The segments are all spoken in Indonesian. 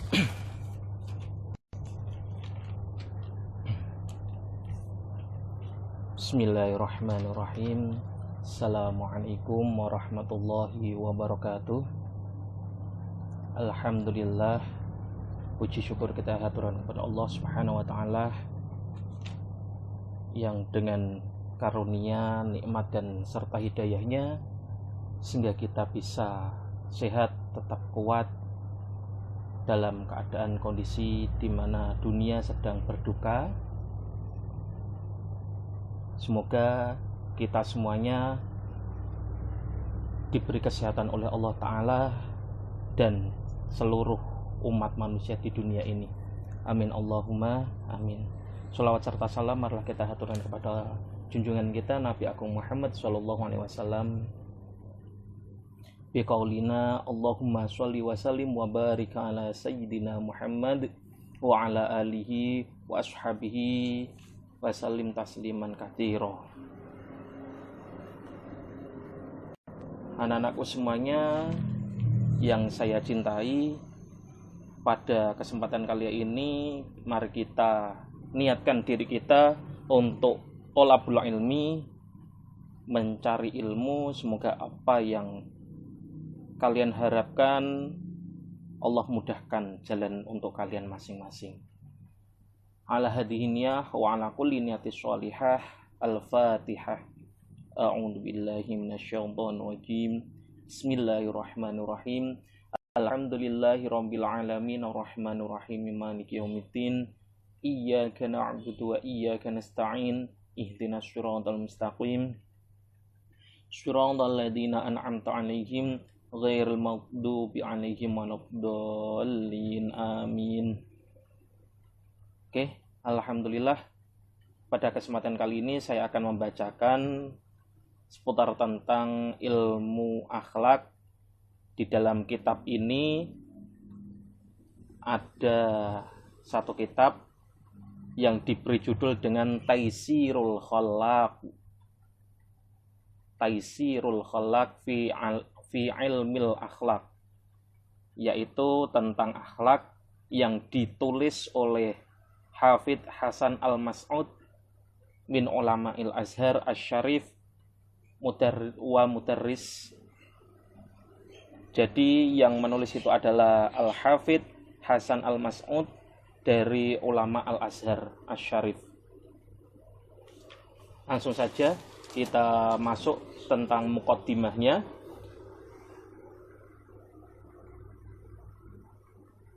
Bismillahirrahmanirrahim. Assalamualaikum warahmatullahi wabarakatuh. Alhamdulillah, puji syukur kita haturan kepada Allah Subhanahu wa taala yang dengan karunia, nikmat dan serta hidayahnya sehingga kita bisa sehat, tetap kuat dalam keadaan kondisi di mana dunia sedang berduka. Semoga kita semuanya diberi kesehatan oleh Allah Ta'ala dan seluruh umat manusia di dunia ini. Amin Allahumma amin. Sholawat serta salam marilah kita haturkan kepada junjungan kita Nabi Agung Muhammad SAW. Biqaulina Allahumma sholli wa sallim wa barik ala sayyidina Muhammad wa ala alihi wa ashabihi wasallim tasliman katsira. Anak-anakku semuanya yang saya cintai, pada kesempatan kali ini mari kita niatkan diri kita untuk thalabul ilmi, mencari ilmu. Semoga apa yang kalian harapkan Allah mudahkan jalan untuk kalian masing-masing. Ala hadhihiniyah wa ala kulli niyatis sholihah. Al-Fatihah. A'udzu billahi minasyaitonir rajim. Bismillahirrahmanirrahim. Alhamdulillahirabbil alamin arrahmanir rahim maliki yaumiddin. Iyyaka na'budu wa iyyaka nasta'in. Ihdinas siratal mustaqim. Shiratal ladzina an'amta 'alaihim ghairil maghdubi 'alaihim waladdallin. Amin. Oke, alhamdulillah. Pada kesempatan kali ini saya akan membacakan seputar tentang ilmu akhlak. Di dalam kitab ini ada satu kitab yang diberi judul dengan Taisirul Khalaq. Taisirul Khalaq fi ilmil akhlak, yaitu tentang akhlak yang ditulis oleh Hafidz Hasan Al-Mas'ud min ulama'il Azhar Asy-Syarif wa mudarris. Jadi yang menulis itu adalah Al-Hafidz Hasan Al-Mas'ud dari ulama Al-Azhar Asy-Syarif. Langsung saja kita masuk tentang muqaddimahnya.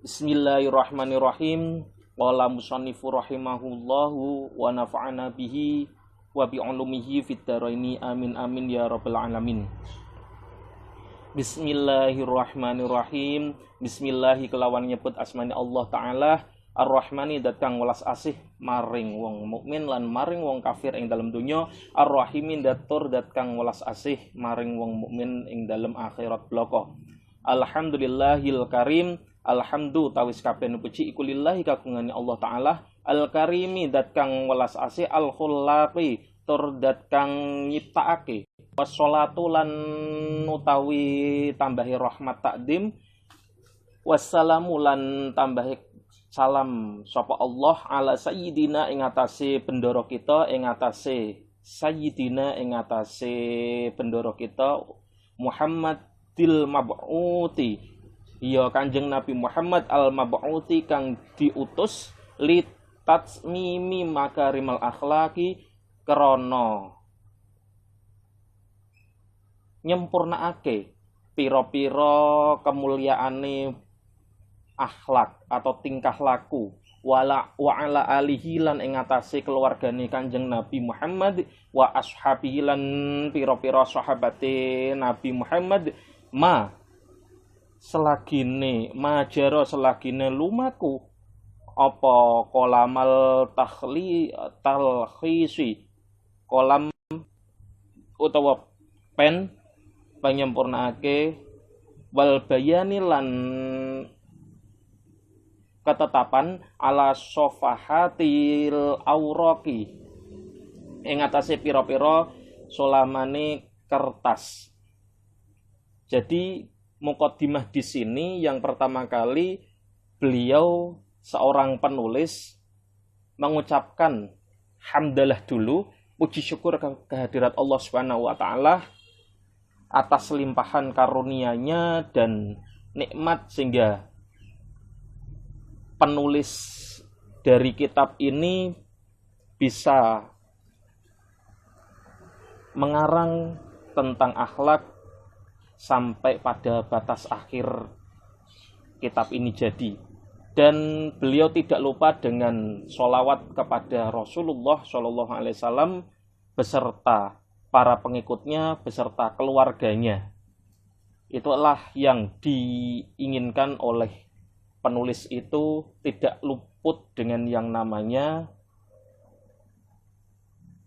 Bismillahirrahmanirrahim. Qala musannifu rahimahullahu wa nafa'ana bihi wa bi ulumihi fid dharaini amin amin ya rabbal alamin. Bismillahirrahmanirrahim. Bismillahi kelawan nyebut asmani Allah Ta'ala. Ar-Rahmani dat kang welas asih maring wong mukmin lan maring wong kafir ing dalam dunya. Ar-Rahimin dat tur dat kang welas asih maring wong mukmin ing dalam akhirat bloko. Alhamdulillahil karim. Alhamdu tawis kabeh puji iku lillahi kagungane Allah Ta'ala. Al-Karimi dat kang welas asih, al-Khulaqi tur dat kang nyiptakake. Wassalatu lan utawi tambahi rahmat takdim. Wassalamu lan tambahi salam sapa Allah ala sayyidina ing atase bendoro kita, ing atase sayyidina ing atase bendoro kita Muhammadil mab'uti, ya Kanjeng Nabi Muhammad al-mab'uti kang diutus li tatsmimi makarimal akhlaqi krana nyempurnaake pira-pira kemuliaane akhlak atau tingkah laku wa ala alihi lan ing atase keluargane Kanjeng Nabi Muhammad wa ashabihi lan pira-pira sahabate Nabi Muhammad selagine majaro selagine lumaku apa kolamal talkhisi kolam utawa pen panyempurnaake wal bayani lan ketetapan ala sofahatil auraki ing atase pira-pira solamane kertas. Jadi muqaddimah di sini yang pertama kali beliau seorang penulis mengucapkan hamdalah dulu, puji syukur kehadirat Allah Subhanahu wa taala atas limpahan karunia-Nya dan nikmat sehingga penulis dari kitab ini bisa mengarang tentang akhlak sampai pada batas akhir kitab ini jadi. Dan beliau tidak lupa dengan sholawat kepada Rasulullah SAW beserta para pengikutnya, beserta keluarganya. Itulah yang diinginkan oleh penulis itu, tidak luput dengan yang namanya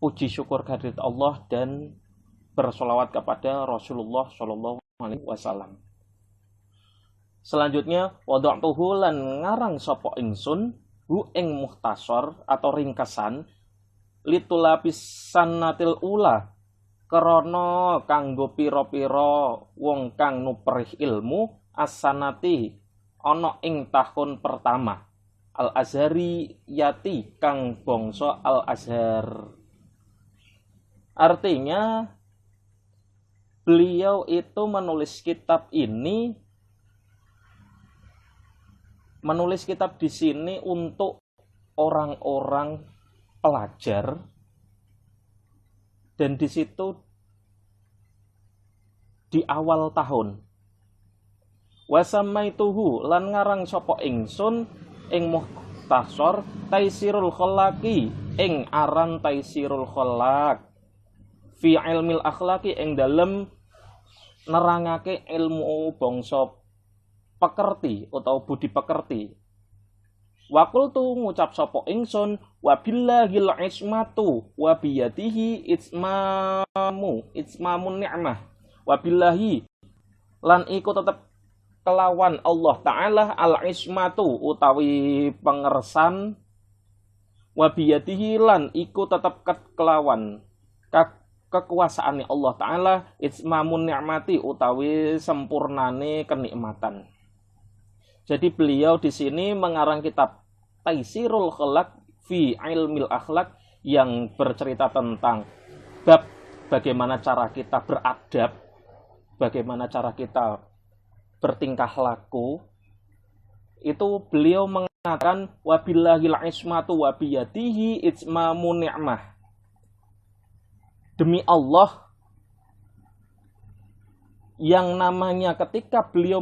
puji syukur kehadirat Allah dan bersolawat kepada Rasulullah SAW. Selanjutnya, wada'tuhu lan ngarang sapa ingsun hu ing muhtasar atau ringkesan litulapisanatil ula krana kanggo pira-pira wong kang nuprih ilmu asanati ana ing tahun pertama Al-Azhari yati kang bangsa Al-Azhar. Artinya beliau itu menulis kitab di sini untuk orang-orang pelajar, dan di situ di awal tahun. Wasamaituhu lan ngarang sapa ingsun ing muhtasar Taisirul Khalaqi ing aran Taisirul Khalaq fi ilmil akhlaqi ing dalem nerangake ilmu bangsa pekerti atau budi pekerti. Wa qultu ngucap sapa ingsun wa billahil ismatu wa biyadihi itmamun ni'mah wa billahi lan iku tetep kelawan Allah Ta'ala al-ismatu utawi pengersan wa biyadihi lan iku tetep kelawan kekuasaane Allah Ta'ala itmamun ni'mati utawi sempurnane kenikmatan. Jadi beliau di sini mengarang kitab Taisirul Khalaq fi ilmil akhlak yang bercerita tentang bab bagaimana cara kita beradab, bagaimana cara kita bertingkah laku. Itu beliau mengatakan wabillahil ismatu wa biyadihi itmamun ni'mah. Demi Allah, yang namanya ketika beliau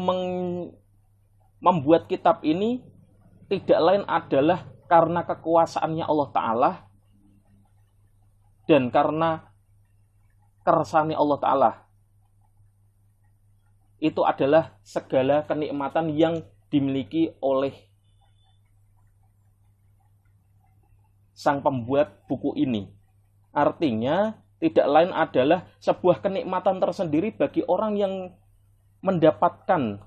membuat kitab ini tidak lain adalah karena kekuasaannya Allah Ta'ala dan karena kersane Allah Ta'ala. Itu adalah segala kenikmatan yang dimiliki oleh sang pembuat buku ini. Artinya tidak lain adalah sebuah kenikmatan tersendiri bagi orang yang mendapatkan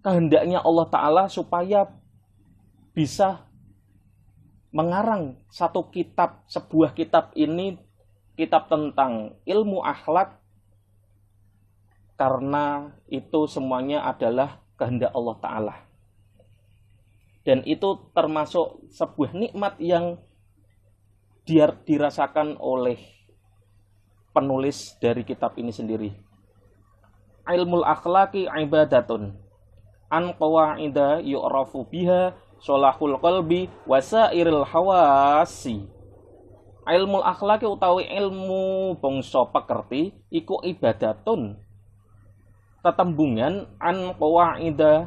kehendaknya Allah Ta'ala supaya bisa mengarang satu kitab, sebuah kitab ini, kitab tentang ilmu akhlak, karena itu semuanya adalah kehendak Allah Ta'ala. Dan itu termasuk sebuah nikmat yang dirasakan oleh penulis dari kitab ini sendiri. Ilmul akhlaqi ibadatun an qawaida yu'rafu biha sholahul qalbi wasairil hawasi. Ilmu akhlaki utawi ilmu bangsa pekerti iku ibadatun tetembungan an qawaida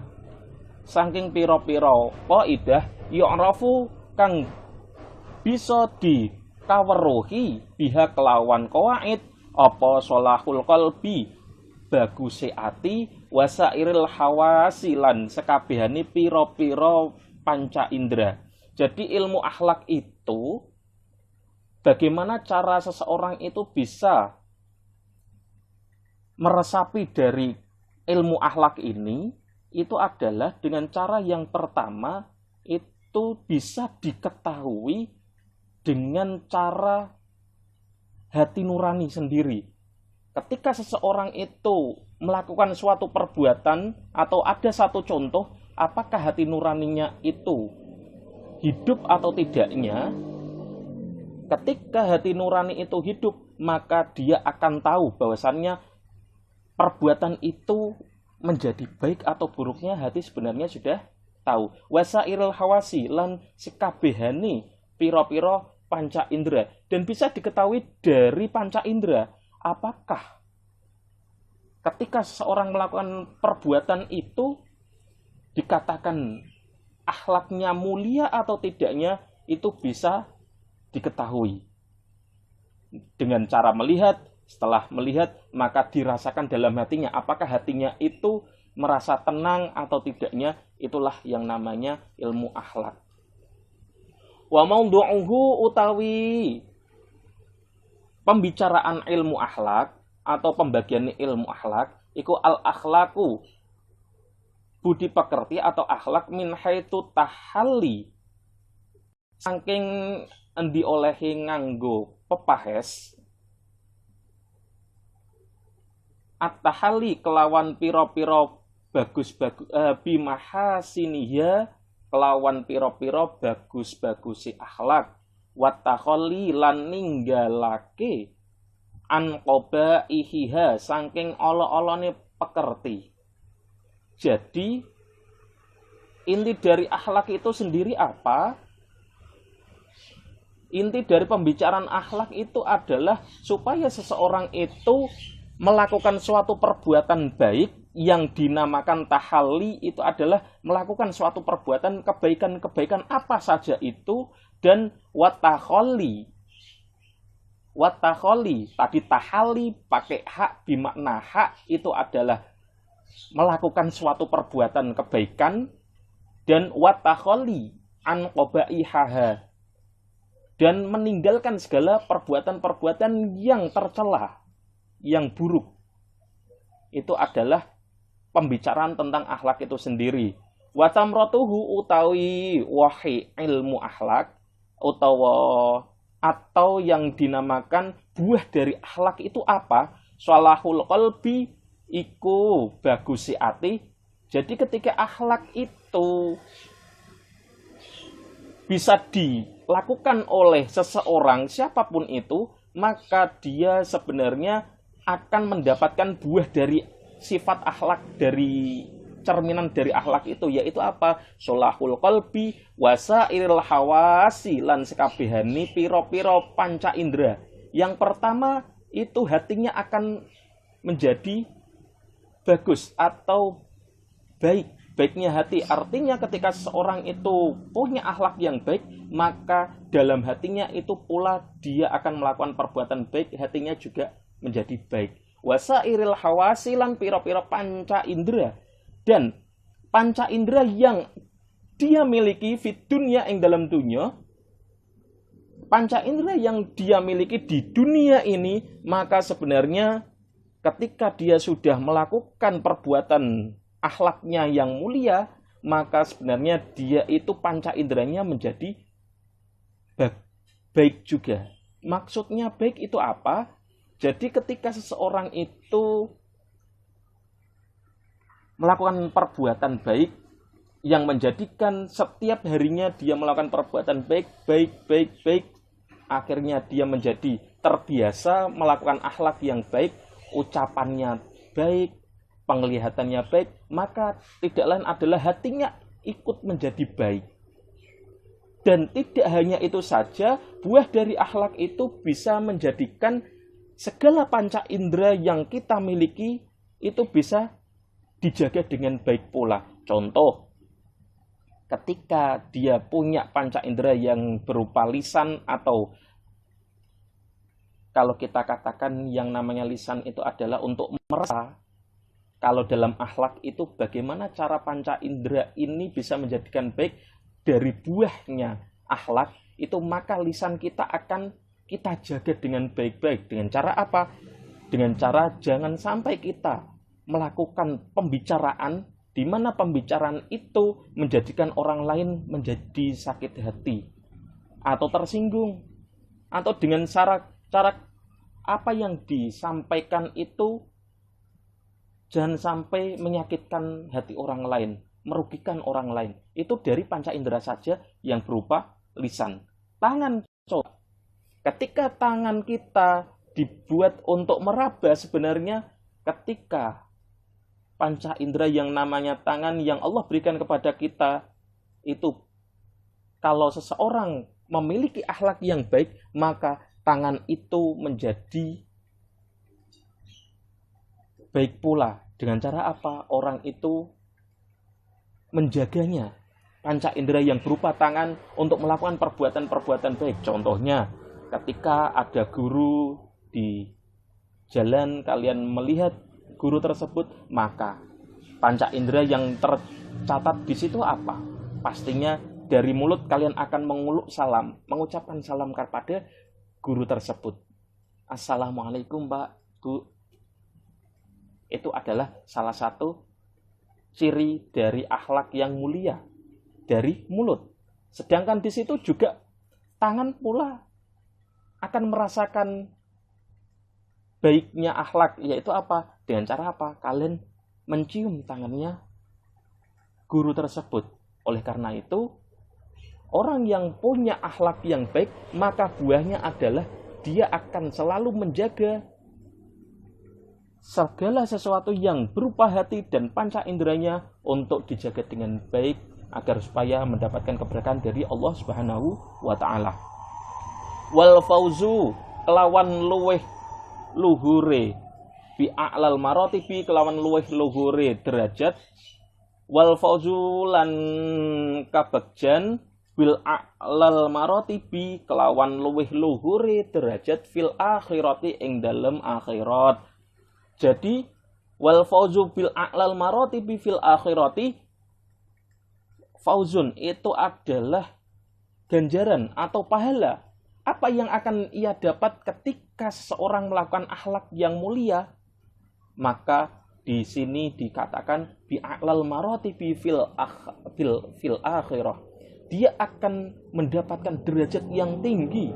saking pira-pira qaidah yu'rafu kang bisa dikaweruhi biha kelawan qawaid apa sholahul qalbi baguse ati wasairil hawasi lan sekabehane pira-pira panca indera. Jadi ilmu akhlak itu bagaimana cara seseorang itu bisa meresapi dari ilmu akhlak ini, itu adalah dengan cara yang pertama itu bisa diketahui dengan cara hati nurani sendiri. ketika seseorang itu melakukan suatu perbuatan atau ada satu contoh, apakah hati nuraninya itu hidup atau tidaknya. Ketika hati nurani itu hidup, maka dia akan tahu bahwasannya perbuatan itu menjadi baik atau buruknya hati sebenarnya sudah tahu. Wasairil hawasi lan sekabehane piro-piro panca indera, dan bisa diketahui dari panca indera apakah ketika seseorang melakukan perbuatan itu dikatakan akhlaknya mulia atau tidaknya, itu bisa diketahui dengan cara melihat. Setelah melihat, maka dirasakan dalam hatinya apakah hatinya itu merasa tenang atau tidaknya. Itulah yang namanya ilmu akhlak. Wa maudhu'uhu utawi pembicaraan ilmu akhlak atau pembagian ilmu akhlak iku al akhlaku budi pekerti atau akhlak min haitsu tahalli saking endi olehi nganggo pepahes at-tahalli kelawan piro-piro bagus-bagus bimahasiniha kelawan piro-piro bagus-bagusi akhlak watakholli lan ninggalake an qobaihiha saking olo-olone pekerti. Jadi inti dari akhlak itu sendiri apa? Inti dari pembicaraan akhlak itu adalah supaya seseorang itu melakukan suatu perbuatan baik yang dinamakan tahalli, itu adalah melakukan suatu perbuatan kebaikan-kebaikan apa saja itu, dan watakholli tadi tahalli pakai hak bimakna hak itu adalah melakukan suatu perbuatan kebaikan, dan watakholli an qobaihaha dan meninggalkan segala perbuatan-perbuatan yang tercela, yang buruk. Itu adalah pembicaraan tentang akhlak itu sendiri. Wa tamratuhu utawi wahi ilmu akhlak utawa atau yang dinamakan buah dari akhlak itu apa? Shalahul qalbi iku bagusi ati. Jadi ketika akhlak itu bisa dilakukan oleh seseorang siapapun itu, maka dia sebenarnya akan mendapatkan buah dari sifat akhlak, dari cerminan dari akhlak itu, yaitu apa? Sholahul qalbi wasairil hawasi lan sekabehani piro-piro panca indera. Yang pertama itu hatinya akan menjadi bagus atau baik. Baiknya hati artinya ketika seseorang itu punya akhlak yang baik, maka dalam hatinya itu pula dia akan melakukan perbuatan baik, hatinya juga menjadi baik. Wasairil hawasi lan piro-piro panca indera, dan panca indera yang dia miliki fit dunya ing dalam dunia, panca indera yang dia miliki di dunia ini, maka sebenarnya ketika dia sudah melakukan perbuatan akhlaknya yang mulia, maka sebenarnya dia itu panca inderanya menjadi baik juga. Maksudnya baik itu apa? Jadi ketika seseorang itu melakukan perbuatan baik yang menjadikan setiap harinya dia melakukan perbuatan baik, akhirnya dia menjadi terbiasa melakukan akhlak yang baik, ucapannya baik, penglihatannya baik, maka tidak lain adalah hatinya ikut menjadi baik. Dan tidak hanya itu saja, buah dari akhlak itu bisa menjadikan segala panca indera yang kita miliki itu bisa dijaga dengan baik pula. Contoh, ketika dia punya panca indera yang berupa lisan, atau kalau kita katakan yang namanya lisan itu adalah untuk merasa. Kalau dalam akhlak itu bagaimana cara panca indera ini bisa menjadikan baik dari buahnya akhlak itu, maka lisan kita akan kita jaga dengan baik-baik. Dengan cara apa? Dengan cara jangan sampai kita melakukan pembicaraan di mana pembicaraan itu menjadikan orang lain menjadi sakit hati atau tersinggung, atau dengan cara apa yang disampaikan itu jangan sampai menyakitkan hati orang lain, merugikan orang lain. Itu dari panca indera saja yang berupa lisan. Tangan, coba. Ketika tangan kita dibuat untuk meraba, sebenarnya ketika panca indera yang namanya tangan yang Allah berikan kepada kita, itu kalau seseorang memiliki akhlak yang baik, maka tangan itu menjadi baik pula. Dengan cara apa? Orang itu menjaganya, panca indera yang berupa tangan, untuk melakukan perbuatan-perbuatan baik. Contohnya, ketika ada guru di jalan, kalian melihat guru tersebut, maka panca indera yang tercatat di situ apa? Pastinya dari mulut kalian akan menguluk salam, mengucapkan salam kepada guru tersebut. Assalamualaikum Pak, Bu. Itu adalah salah satu ciri dari akhlak yang mulia dari mulut. Sedangkan di situ juga tangan pula akan merasakan baiknya akhlak, yaitu apa? Dengan cara apa? Kalian mencium tangannya guru tersebut. Oleh karena itu, orang yang punya akhlak yang baik, maka buahnya adalah dia akan selalu menjaga segala sesuatu yang berupa hati dan panca inderanya untuk dijaga dengan baik agar supaya mendapatkan keberkahan dari Allah Subhanahu wa taala. Wal fauzu kelawan luweh luhure bi a'lal maratibi kelawan luweh luhure derajat, wal fauzu lan kabagjan bil a'lal maratibi kelawan luweh luhure derajat fil akhirati ing dalem akhirat. Jadi wal fauzu bil a'lal maratibi fil akhirati, fauzun itu adalah ganjaran atau pahala. Apa yang akan ia dapat ketika seseorang melakukan akhlak yang mulia? Maka di sini dikatakan bi a'lal maratibi fil akhirah. Dia akan mendapatkan derajat yang tinggi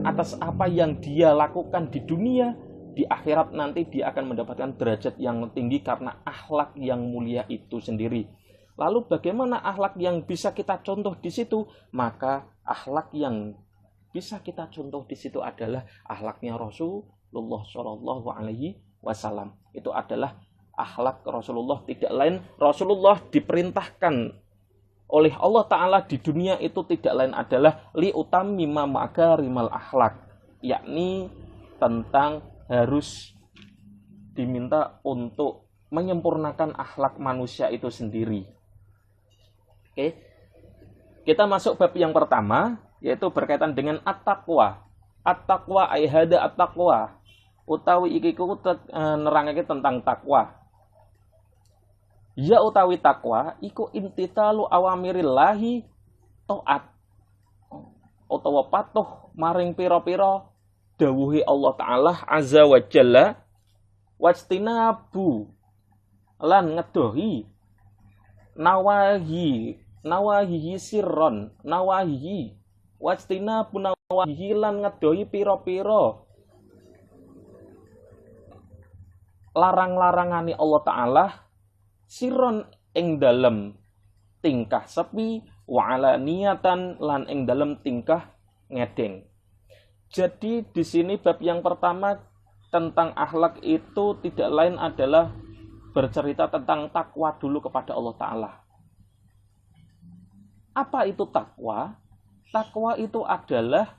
atas apa yang dia lakukan di dunia. Di akhirat nanti dia akan mendapatkan derajat yang tinggi karena akhlak yang mulia itu sendiri. Lalu bagaimana akhlak yang bisa kita contoh di situ? Maka akhlak yang bisa kita contoh di situ adalah akhlaknya Rasulullah Shallallahu Alaihi Wasallam. Itu adalah akhlak Rasulullah, tidak lain Rasulullah diperintahkan oleh Allah Ta'ala di dunia itu tidak lain adalah li utammima makarimal akhlak, yakni tentang harus diminta untuk menyempurnakan akhlak manusia itu sendiri. Oke. Kita masuk bab yang pertama, yaitu berkaitan dengan at-taqwa. At-taqwa ay hada at-taqwa. Utawi iki ku nerangake tentang takwa. Ya utawi takwa iku imtithalu awamirillahi taat. Utawa patuh maring pira-pira dawuhe Allah Ta'ala azza wa jalla, wajtinabu lan ngedohi nawahi sirron nawahi wajtinabu nawahi lan ngedohi pira-pira larang-larangane Allah Ta'ala sirron ing dalem tingkah sepi wa alaniyatan lan ing dalem tingkah ngedeng. Jadi di sini bab yang pertama tentang akhlak itu tidak lain adalah bercerita tentang takwa dulu kepada Allah Ta'ala. Apa itu takwa? Takwa itu adalah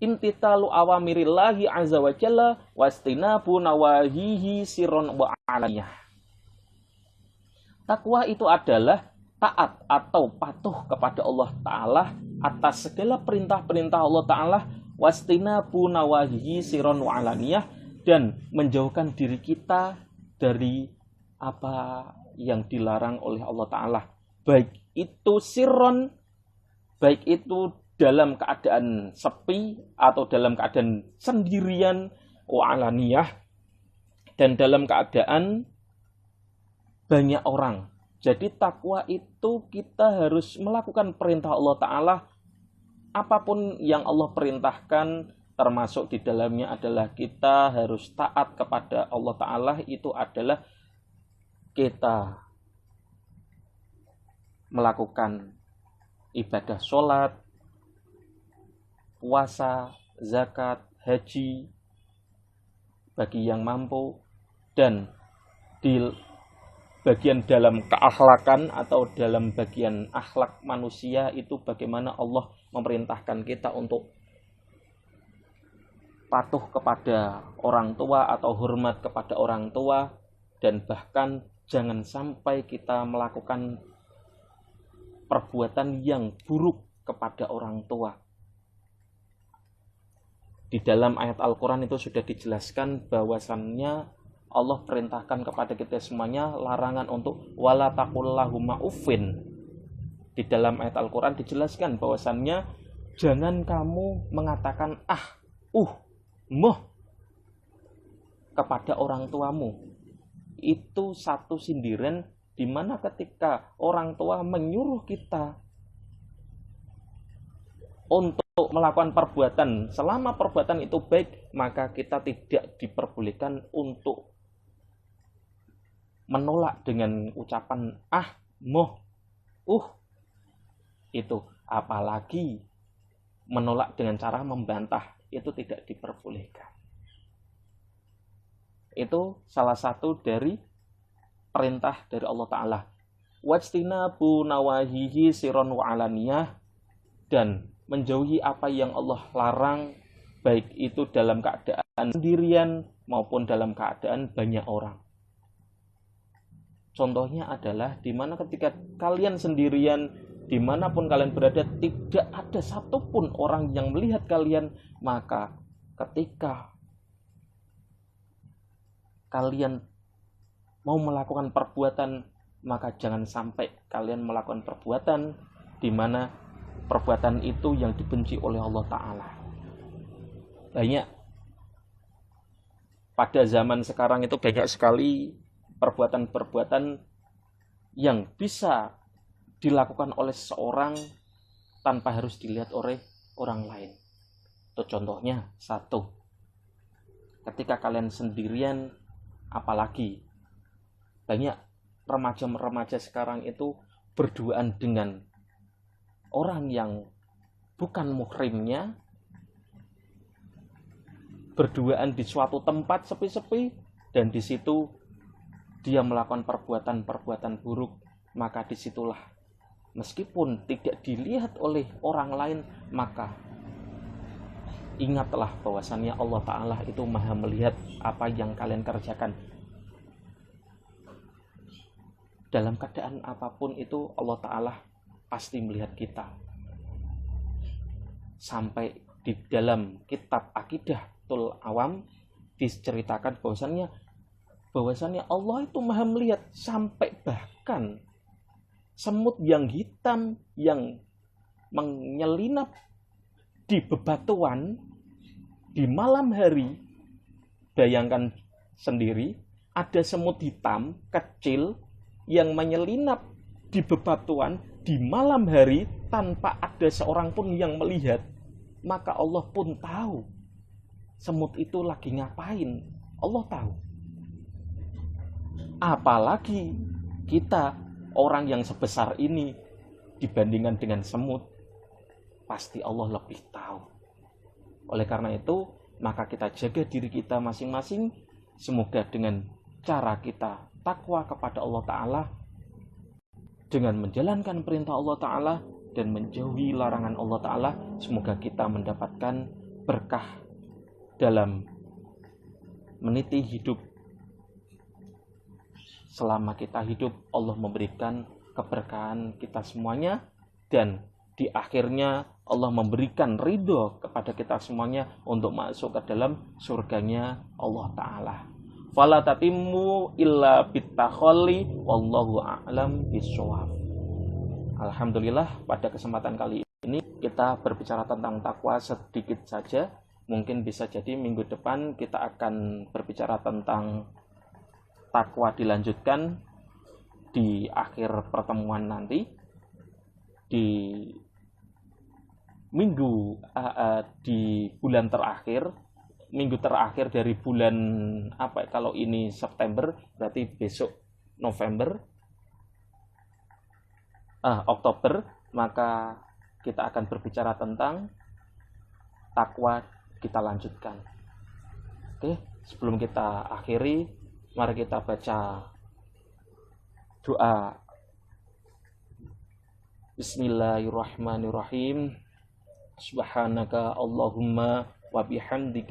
imtithalu awamirillahi azza wa jalla wastinabu nawahihi sirron wa alaniyah. Takwa itu adalah taat atau patuh kepada Allah Ta'ala atas segala perintah-perintah Allah Ta'ala, wastinabu nawahihi sirron wa alaniyah, dan menjauhkan diri kita dari apa yang dilarang oleh Allah Ta'ala, baik itu sirron, baik itu dalam keadaan sepi atau dalam keadaan sendirian, wa alaniyah, dan dalam keadaan banyak orang. Jadi takwa itu kita harus melakukan perintah Allah Ta'ala, apapun yang Allah perintahkan termasuk di dalamnya adalah kita harus taat kepada Allah Ta'ala. Itu adalah kita melakukan ibadah sholat, puasa, zakat, haji bagi yang mampu, dan di bagian dalam keakhlakan atau dalam bagian akhlak manusia itu bagaimana Allah memerintahkan kita untuk patuh kepada orang tua atau hormat kepada orang tua, dan bahkan jangan sampai kita melakukan perbuatan yang buruk kepada orang tua. Di dalam ayat Al-Quran itu sudah dijelaskan bahwasannya Allah perintahkan kepada kita semuanya larangan untuk wala taqul lahuma uffin. Di dalam ayat Al-Quran dijelaskan bahwasannya jangan kamu mengatakan moh kepada orang tuamu. Itu satu sindiran di mana ketika orang tua menyuruh kita untuk melakukan perbuatan, selama perbuatan itu baik, maka kita tidak diperbolehkan untuk menolak dengan ucapan moh, itu. Apalagi menolak dengan cara membantah, itu tidak diperbolehkan. Itu salah satu dari perintah dari Allah Ta'ala. Wajtinabu nawahihi siron wa alaniyah, dan menjauhi apa yang Allah larang, baik itu dalam keadaan sendirian maupun dalam keadaan banyak orang. Contohnya adalah di mana ketika kalian sendirian, dimanapun kalian berada, tidak ada satupun orang yang melihat kalian, maka ketika kalian mau melakukan perbuatan, maka jangan sampai kalian melakukan perbuatan di mana perbuatan itu yang dibenci oleh Allah Ta'ala. Banyak pada zaman sekarang itu banyak sekali perbuatan-perbuatan yang bisa dilakukan oleh seseorang tanpa harus dilihat oleh orang lain. Itu contohnya, satu, ketika kalian sendirian, apalagi banyak remaja-remaja sekarang itu berduaan dengan orang yang bukan muhrimnya, berduaan di suatu tempat sepi-sepi, dan di situ dia melakukan perbuatan-perbuatan buruk, maka disitulah meskipun tidak dilihat oleh orang lain, maka ingatlah bahwasannya Allah Ta'ala itu maha melihat apa yang kalian kerjakan. Dalam keadaan apapun itu Allah Ta'ala pasti melihat kita. Sampai di dalam kitab Aqidatul Awam diceritakan bahwasannya Allah itu maha melihat, sampai bahkan semut yang hitam yang menyelinap di bebatuan di malam hari. Bayangkan sendiri, ada semut hitam kecil yang menyelinap di bebatuan di malam hari tanpa ada seorang pun yang melihat, maka Allah pun tahu semut itu lagi ngapain. Allah tahu. Apalagi kita, orang yang sebesar ini, dibandingkan dengan semut, pasti Allah lebih tahu. Oleh karena itu, maka kita jaga diri kita masing-masing. Semoga dengan cara kita takwa kepada Allah Ta'ala, dengan menjalankan perintah Allah Ta'ala dan menjauhi larangan Allah Ta'ala, semoga kita mendapatkan berkah dalam meniti hidup. Selama kita hidup, Allah memberikan keberkahan kita semuanya, dan di akhirnya Allah memberikan ridho kepada kita semuanya untuk masuk ke dalam surganya Allah Ta'ala. Fala tatimmu illa bitakhalli wallahu a'lam bishawab. Alhamdulillah, pada kesempatan kali ini kita berbicara tentang takwa sedikit saja. Mungkin bisa jadi minggu depan kita akan berbicara tentang takwa dilanjutkan di akhir pertemuan nanti. Di minggu di bulan terakhir, minggu terakhir dari bulan apa? Kalau ini September, berarti besok November, Oktober, maka kita akan berbicara tentang takwa. Kita lanjutkan. Oke, sebelum kita akhiri, mari kita baca doa. Bismillahirrahmanirrahim. Subhanaka Allahumma wa bihamdika